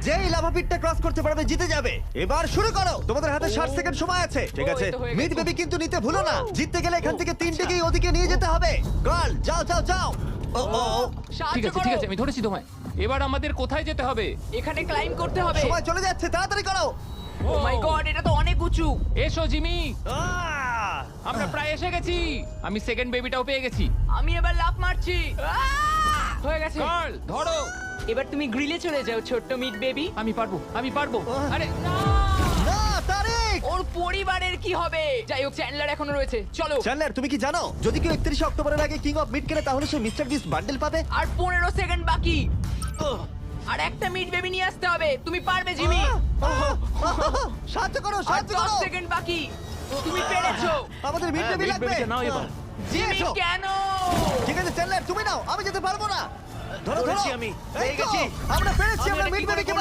যেই lava পিটটা cross করতে পারবে জিতে যাবে। এবার শুরু করো, তোমাদের হাতে 60 সেকেন্ড সময় আছে। ঠিক ও, আছে, এই তো হয়ে মিড গেছে। বেবি কিন্তু নিতে ভুলো না। জিততে গেলে এখান থেকে তিনটেকেই ওদিকে নিয়ে যেতে হবে। গার্ল যাও যাও যাও। ও ও ও, ঠিক আছে ঠিক আছে, আমি ধরেছি তোমায়। এবার আমাদের কোথায় যেতে হবে? এখানে ক্লাইম করতে হবে। সময় চলে যাচ্ছে, তাড়াতাড়ি করো। ও মাই গড, এটা তো অনেক উঁচু। এসো জিমি, আহ! আমরা প্রায় এসে গেছি। আমি সেকেন্ড বেবিটাও পেয়ে গেছি। আমি এবার লাফ মারছি। হয়ে গেছে। গার্ল ধরো। এবার তুমি গ্রিলে চলে যাও ছোট্ট মিট বেবি। আমি পারবো, আমি পারবো। আরে না! না তারিক। ওর পরিবারের কি হবে? যাই হোক, চ্যান্ডলার এখনো রয়েছে, চলো। চ্যান্ডলার তুমি কি জানো যদি কেউ 31 অক্টোবরের আগে কিং অফ মিড কেনে তাহলে সে মিস্টার বিস্ট বান্ডেল পাবে? আর 15 সেকেন্ড বাকি। আর একটা মিট বেবি নিয়ে আসতে হবে। তুমি পারবে জিমি। সাহায্য করো, আর সাহায্য 10 করো। সেকেন্ড বাকি। তুমি পেরেছো। আমাদের মিড বেবি লাগবে। নাও এবার। জিমি এসো। কেন? ঠিক আছে চ্যান্ডলার তুমি নাও, আমি যেতে পারবো না। ধরো ধরো ধরেছি আমি, এই পেয়ে তো, গেছি। আমরা পেরেছি, আমি আমরা এটা মিড কি করে বেবিকে